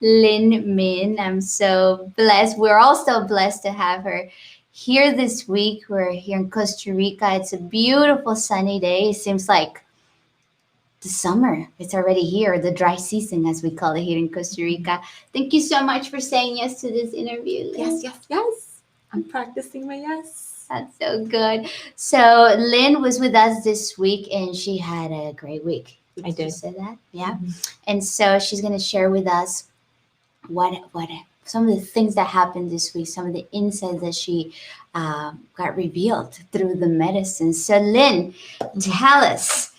Lynn Min. I'm so blessed. We're all so blessed to have her here this week. We're here in Costa Rica. It's a beautiful sunny day. It seems like the summer. It's already here, the dry season, as we call it here in Costa Rica. Thank you so much for saying yes to this interview, Lynn. Yes. I'm practicing my yes. That's so good. So Lynn was with us this week, and she had a great week. I did. You say that, yeah. And so she's going to share with us what some of the things that happened this week, some of the insights that she got revealed through the medicine. So Lynn, tell us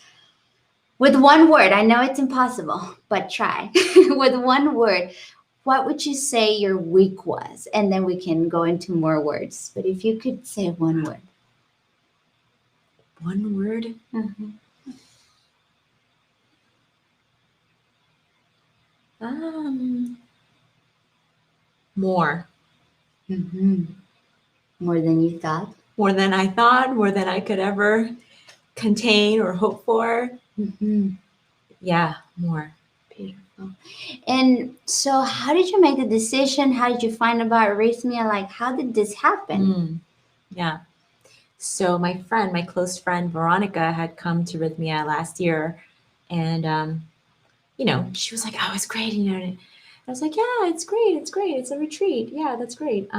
with one word. I know it's impossible, but try with one word. What would you say your week was? And then we can go into more words. But if you could say one word. One word? Mm-hmm. More. Mm-hmm. More than you thought? More than I thought, more than I could ever contain or hope for. Mm-hmm. Yeah, more. Beautiful. And so how did you make the decision? How did you find about Rhythmia? Like, how did this happen? Yeah. So my close friend, Veronica, had come to Rhythmia last year. And, she was like, oh, it's great. And I was like, yeah, it's great. It's great. It's a retreat. Yeah, that's great.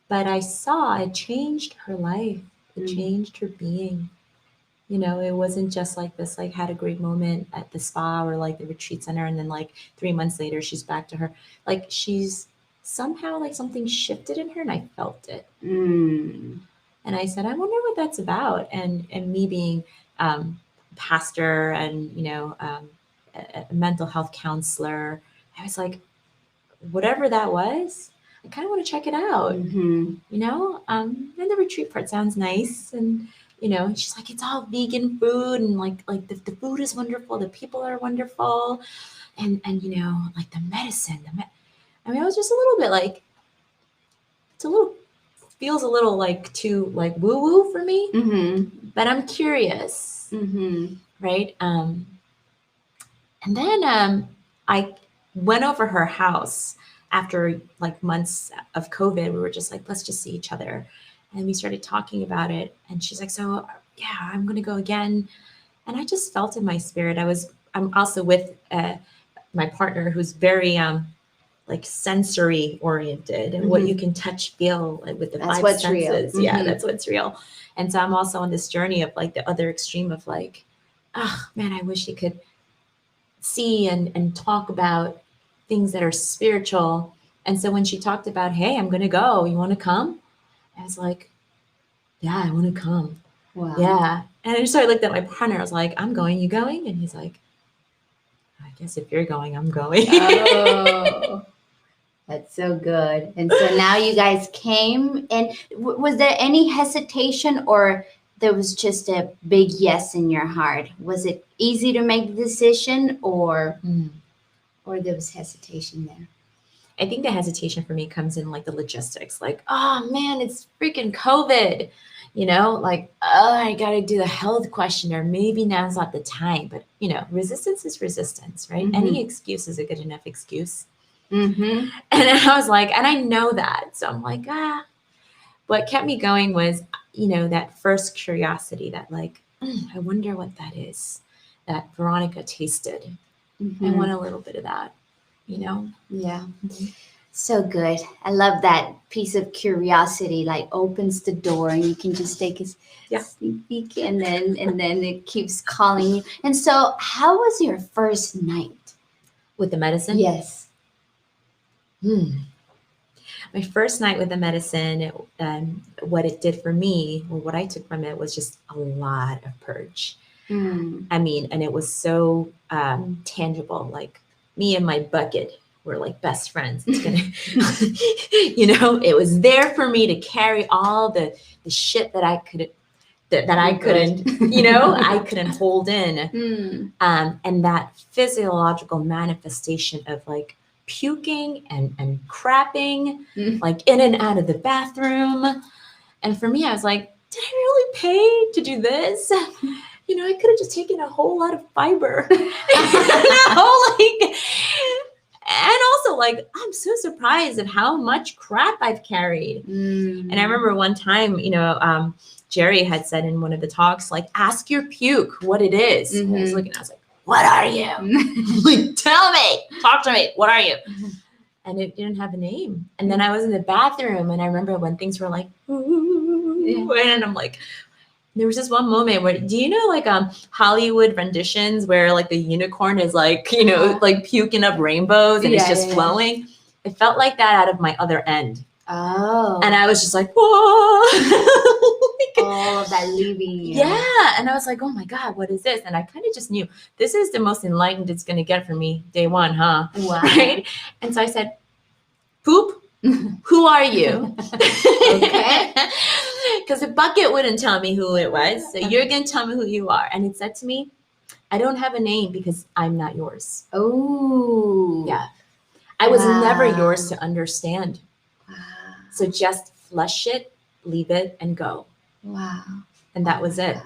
But I saw it changed her life. It changed her being. It wasn't just like this, like had a great moment at the spa or like the retreat center. And then like 3 months later, she's back to her. Like she's somehow like something shifted in her and I felt it. And I said, I wonder what that's about. And me being pastor and, a mental health counselor, I was like, whatever that was, I kind of want to check it out, and the retreat part sounds nice. And, she's like, it's all vegan food. And like the food is wonderful. The people are wonderful. And like the medicine, I was just a little bit like, feels a little like too like woo woo for me, but I'm curious, right? And then I went over her house after like months of COVID. We were just like, let's just see each other, and we started talking about it. And she's like, so yeah, I'm gonna go again. And I just felt in my spirit. I'm also with my partner who's very like sensory oriented and what you can touch, feel like with the That's five what's senses. real. Yeah, that's what's real. And so I'm also on this journey of like the other extreme of like, oh man, I wish you could see and talk about things that are spiritual. And so when she talked about, hey, I'm gonna go, you want to come? I was like, yeah, I want to come. Wow. Yeah. And so I looked at my partner. I was like, I'm going, you going? And he's like, I guess if you're going, I'm going. Oh, that's so good. And so now you guys came, and was there any hesitation, or there was just a big yes in your heart? Was it easy to make the decision, or there was hesitation there? I think the hesitation for me comes in like the logistics, like, oh man, it's freaking COVID, like, oh, I got to do the health questionnaire. Maybe now's not the time, but resistance is resistance, right? Any excuse is a good enough excuse. And I was like, and I know that. So I'm like, what kept me going was, that first curiosity that like, I wonder what that is that Veronica tasted. I want a little bit of that, Yeah. So good. I love that piece of curiosity, like opens the door and you can just take a sneak peek, and then it keeps calling you. And so how was your first night? With the medicine? Yes. My first night with the medicine, what it did for me, or what I took from it, was just a lot of purge. I mean, and it was so tangible. Like me and my bucket were like best friends. It's gonna, it was there for me to carry all the shit that I could that I couldn't, I couldn't hold in. And that physiological manifestation of like puking and crapping, like in and out of the bathroom. And for me, I was like, did I really pay to do this? I could have just taken a whole lot of fiber. And also, like, I'm so surprised at how much crap I've carried. And I remember one time, Jerry had said in one of the talks, like, ask your puke what it is. And I was looking, I was like, what are you? Like, tell me, talk to me. What are you? And it didn't have a name. And then I was in the bathroom, and I remember when things were like, ooh, and I'm like, there was this one moment where, do you know, like, Hollywood renditions where, like, the unicorn is, like, like puking up rainbows and it's just flowing? It felt like that out of my other end. Oh. And I was just like, whoa. All of that leaving. Yeah. And I was like, oh my God, what is this? And I kind of just knew this is the most enlightened it's going to get for me day one, huh? Wow. Right? And so I said, poop, who are you? Okay. Because the bucket wouldn't tell me who it was. So you're going to tell me who you are. And it said to me, I don't have a name because I'm not yours. Oh. Yeah. I was never yours to understand. Wow. So just flush it, leave it, and go. Wow. And that was it.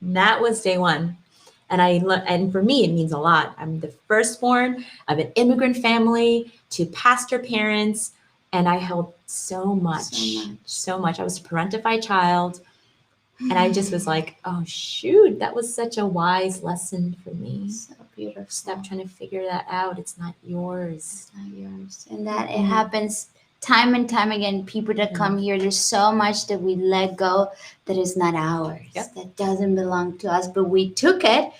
And that was day one. And for me, it means a lot. I'm the firstborn of an immigrant family to pastor parents. And I held so much. I was a parentified child. And I just was like, oh, shoot, that was such a wise lesson for me. So beautiful. Stop trying to figure that out. It's not yours. It's not yours. And that it happens time and time again. People that come here, there's so much that we let go that is not ours. Yep. That doesn't belong to us. But we took it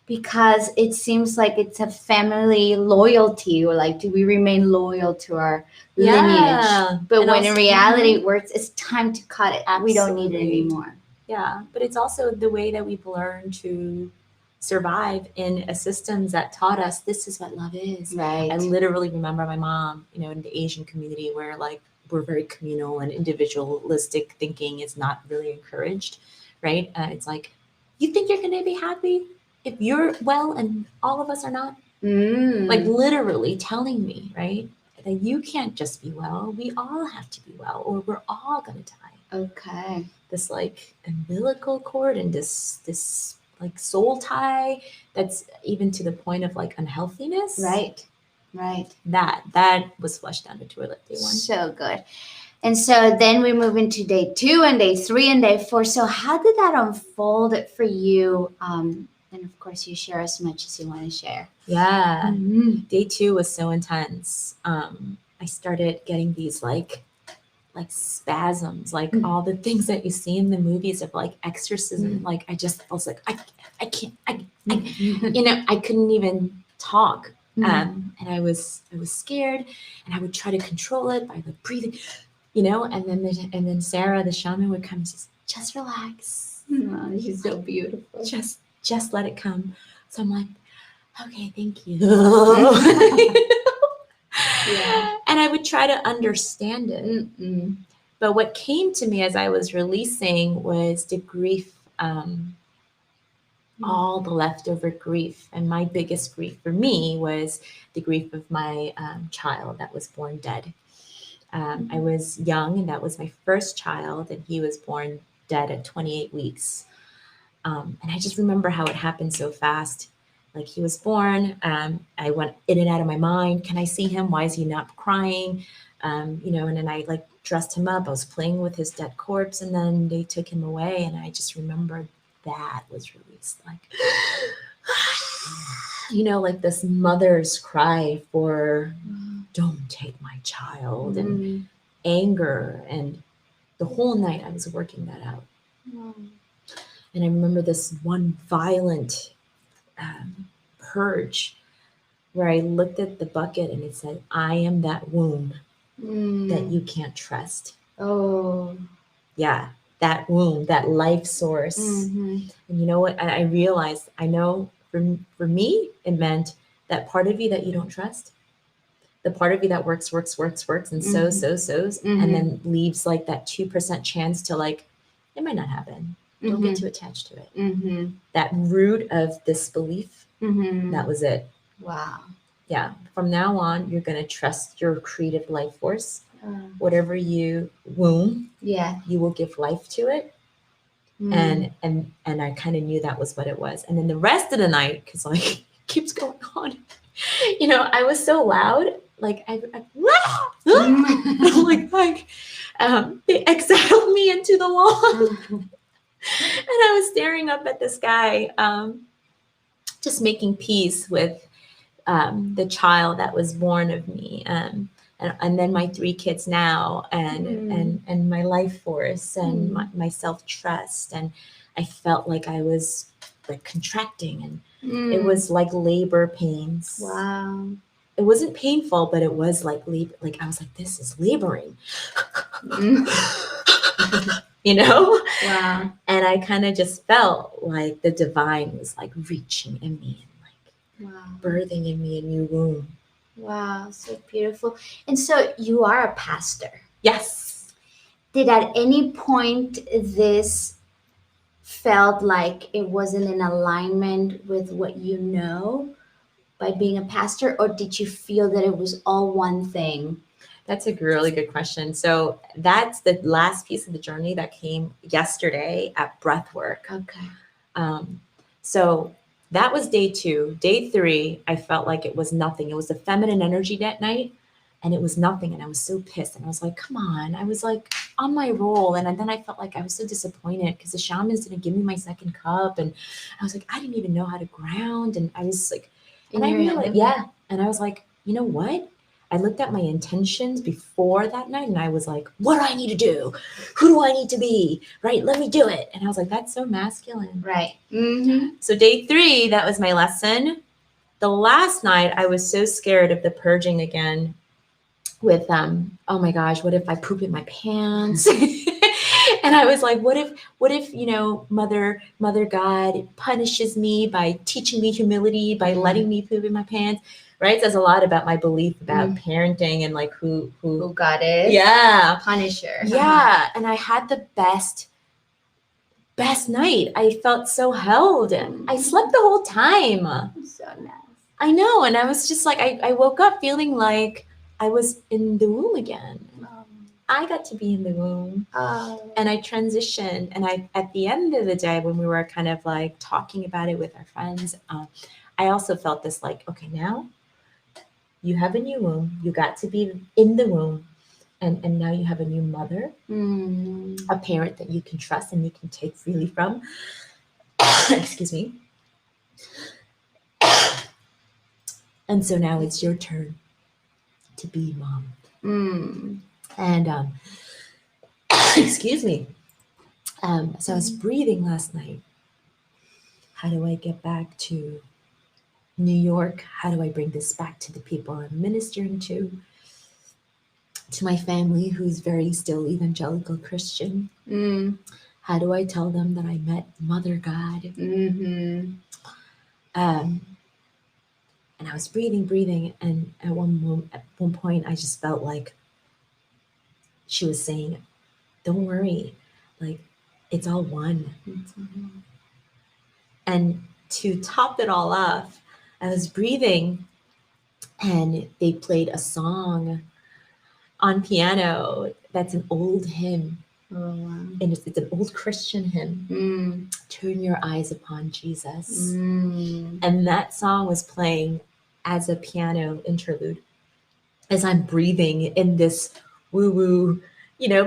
because it seems like it's a family loyalty, or like, do we remain loyal to our lineage? But and when also, in reality, it's time to cut it. Absolutely. We don't need it anymore. Yeah, but it's also the way that we've learned to survive in a systems that taught us this is what love is. Right. I literally remember my mom, in the Asian community where, like, we're very communal and individualistic thinking is not really encouraged, right? It's like, you think you're going to be happy if you're well and all of us are not? Like, literally telling me, right, that you can't just be well. We all have to be well, or we're all going to die. Okay. This, like, umbilical cord and this like soul tie that's even to the point of, like, unhealthiness. Right. That was flushed down the toilet day one. So good. And so then we move into day 2 and day 3 and day 4. So how did that unfold for you? And of course, you share as much as you want to share. Yeah. Day 2 was so intense. I started getting these like spasms, like all the things that you see in the movies of, like, exorcism. Like, I was like, I can't, I couldn't even talk. And I was scared, and I would try to control it by the breathing, and then Sarah, the shaman, would come and just relax. Oh, she's so beautiful. Just let it come. So I'm like, okay, thank you. Yeah. And I would try to understand it. But what came to me as I was releasing was the grief, all the leftover grief. And my biggest grief for me was the grief of my child that was born dead. I was young, and that was my first child, and he was born dead at 28 weeks. And I just remember how it happened so fast. Like, he was born, I went in and out of my mind. Can I see him? Why is he not crying? And then I, like, dressed him up. I was playing with his dead corpse, and then they took him away. And I just remembered that was released. Like, like this mother's cry for, don't take my child, and anger. And the whole night I was working that out. And I remember this one violent purge where I looked at the bucket and it said, I am that womb that you can't trust. Oh. Yeah, that womb, that life source. And you know what? I realized, I know for me, it meant that part of you that you don't trust, the part of you that works, and sows, and then leaves, like, that 2% chance to, like, it might not happen. Don't get too attached to it. That root of disbelief, that was it. Wow. Yeah. From now on, you're going to trust your creative life force. Whatever you womb, you will give life to it. And I kind of knew that was what it was. And then the rest of the night, because, like, it keeps going on. I was so loud, like they exiled me into the wall. And I was staring up at the sky, just making peace with the child that was born of me, and then my 3 kids now, and my life force, and my self trust, and I felt like I was like contracting, and it was like labor pains. Wow. It wasn't painful, but it was like labor. Like I was like, this is laboring. Wow. And I kind of just felt like the divine was like reaching in me and like birthing in me a new womb. Wow, so beautiful. And so you are a pastor. Yes. Did at any point this felt like it wasn't in alignment with what you know by being a pastor, or did you feel that it was all one thing? That's a really good question. So that's the last piece of the journey that came yesterday at breathwork. Okay. So that was day 2. Day 3, I felt like it was nothing. It was a feminine energy that night, and it was nothing. And I was so pissed. And I was like, come on. I was like on my roll. And then I felt like I was so disappointed because the shamans didn't give me my second cup. And I was like, I didn't even know how to ground. And I was like, and I realized, and I was like, you know what? I looked at my intentions before that night and I was like, what do I need to do? Who do I need to be? Right? Let me do it. And I was like, that's so masculine. Right. Mm-hmm. So day 3, that was my lesson. The last night, I was so scared of the purging again with, oh my gosh, what if I poop in my pants? And I was like, what if, Mother God punishes me by teaching me humility, by letting me poop in my pants? Right? It says a lot about my belief about parenting and like who God is. Yeah. Punisher. Yeah. And I had the best night. I felt so held. I slept the whole time. So nice. I know. And I was just like, I woke up feeling like I was in the womb again. I got to be in the womb. And I transitioned. And at the end of the day, when we were kind of like talking about it with our friends, I also felt this like, okay, now you have a new womb. You got to be in the womb. And now you have a new mother, a parent that you can trust and you can take freely from. Excuse me. And so now it's your turn to be mom. And excuse me. So I was breathing last night. How do I get back to New York? How do I bring this back to the people I'm ministering to my family who's very still evangelical Christian? How do I tell them that I met Mother God? And I was breathing, and at one point, I just felt like she was saying, "Don't worry, like it's all one." And to top it all off, I was breathing, and they played a song on piano that's an old hymn. And it's an old Christian hymn. Turn your eyes upon Jesus. And that song was playing as a piano interlude as I'm breathing in this woo-woo,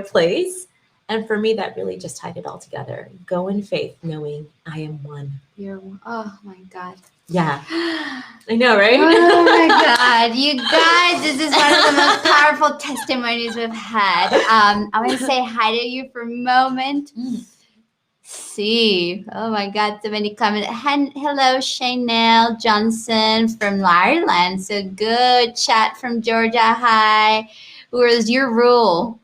place. And for me, that really just tied it all together. Go in faith, knowing I am one. You're one. Oh my God. Yeah. I know, right? Oh my God. You guys, this is one of the most powerful testimonies we've had. I want to say hi to you for a moment. See. Oh my God, so many comments. Hello, Chanel Johnson from Ireland. So good. Chat from Georgia. Hi. Where's your rule?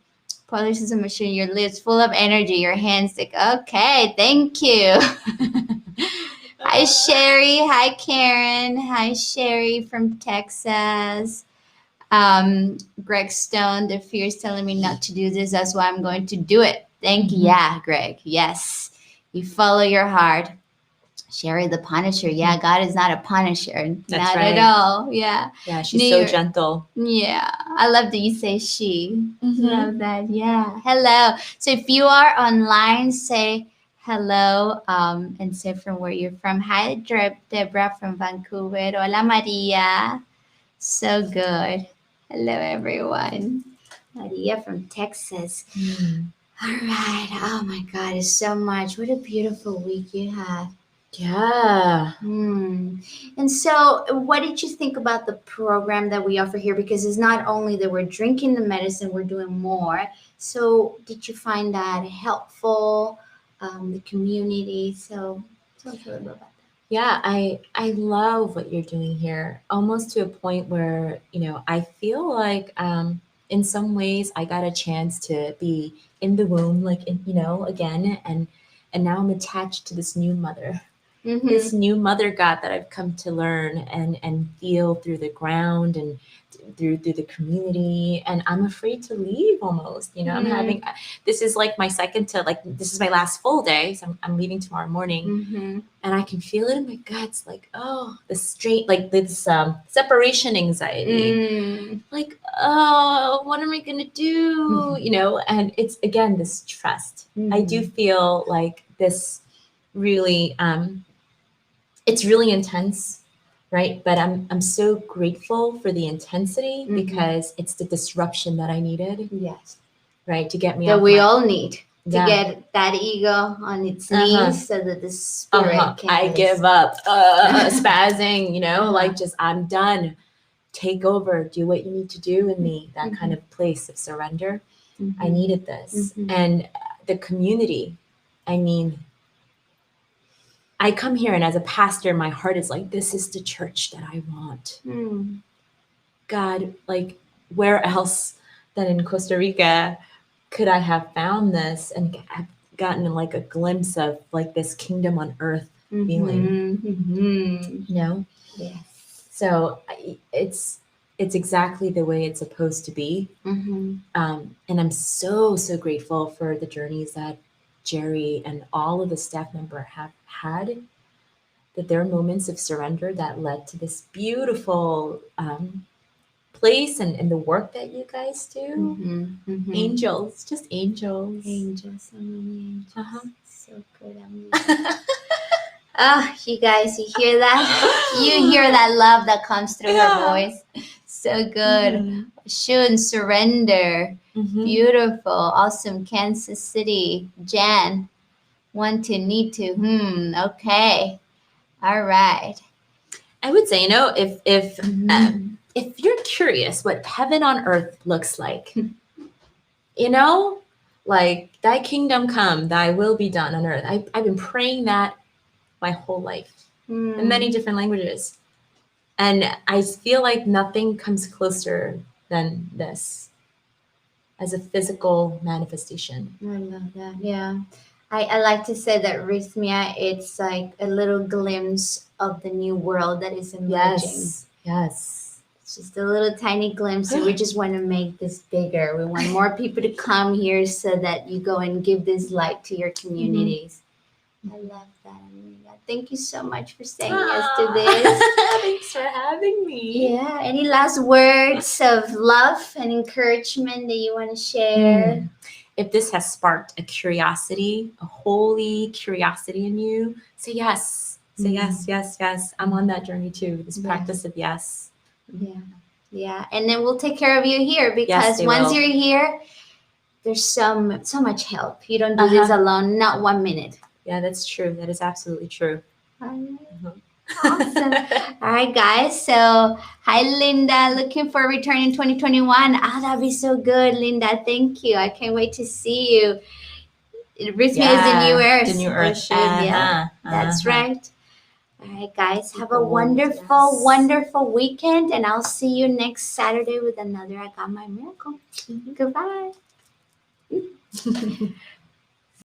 Polish is a machine. Your lips full of energy. Your hands stick. Okay, thank you. Hi, Sherry. Hi, Karen. Hi, Sherry from Texas. Greg Stone, the fear is telling me not to do this. That's why I'm going to do it. Thank you. Yeah, Greg. Yes. You follow your heart. Sherry, the Punisher. Yeah, God is not a Punisher. That's not right. at all. Yeah. Yeah, she's so gentle. Yeah. I love that you say she. Love that. Yeah. Hello. So if you are online, say hello, and say from where you're from. Hi, Deborah from Vancouver. Hola, Maria. So good. Hello, everyone. Maria from Texas. All right. Oh my God, it's so much. What a beautiful week you had. Yeah. And so, what did you think about the program that we offer here? Because it's not only that we're drinking the medicine, we're doing more. So, did you find that helpful? The community. So, tell us a little bit about that. Yeah, I love what you're doing here, almost to a point where, I feel like in some ways I got a chance to be in the womb, like again, and now I'm attached to this new mother. This new mother God that I've come to learn and feel through the ground and through the community, and I'm afraid to leave almost. I'm having this is like my second to like this is my last full day, so I'm leaving tomorrow morning, and I can feel it in my guts, like the straight like this separation anxiety, like what am I gonna do, and it's again this trust. I do feel like this really it's really intense, right? But I'm so grateful for the intensity because it's the disruption that I needed, Yes. right? To get me That off we my all need to Yeah. get that ego on its knees so that the spirit can I rest. give up, spazzing, like just I'm done. Take over, do what you need to do in me. That kind of place of surrender. I needed this, and the community. I mean, I come here, and as a pastor, my heart is like, this is the church that I want. God, like, where else than in Costa Rica could I have found this and have gotten like a glimpse of like this kingdom on earth feeling? Yes. So it's exactly the way it's supposed to be. And I'm so grateful for the journeys that Jerry and all of the staff member have had, that there are moments of surrender that led to this beautiful place and the work that you guys do. Angels, just angels. Angels, so many angels. So good. You guys, you hear that? You hear that love that comes through her voice. So good. Shun, surrender. Beautiful. Awesome. Kansas City. Jan. Want to, need to. Okay. All right. I would say, if you're curious what heaven on earth looks like, like thy kingdom come, thy will be done on earth. I've been praying that my whole life in many different languages. And I feel like nothing comes closer than this as a physical manifestation. I love that. Yeah. I like to say that Rhythmia, it's like a little glimpse of the new world that is emerging. Yes. It's just a little tiny glimpse, and we just want to make this bigger. We want more people to come here so that you go and give this light to your communities. I love that, Amiga. Thank you so much for saying yes to this. Thanks for having me. Yeah. Any last words of love and encouragement that you want to share? If this has sparked a curiosity, a holy curiosity in you, say yes. Say yes, yes, yes. I'm on that journey too. This practice of yes. Yeah. And then we'll take care of you here, because once you're here, there's so much help. You don't do this alone, not 1 minute. Yeah, that's true. That is absolutely true. Awesome. All right, guys. So, hi, Linda. Looking for a return in 2021. That'd be so good, Linda. Thank you. I can't wait to see you. Rhythmia is the new earth. The new earth. Yeah, that's right. All right, guys. Have a wonderful, wonderful weekend. And I'll see you next Saturday with another I Got My Miracle. Goodbye.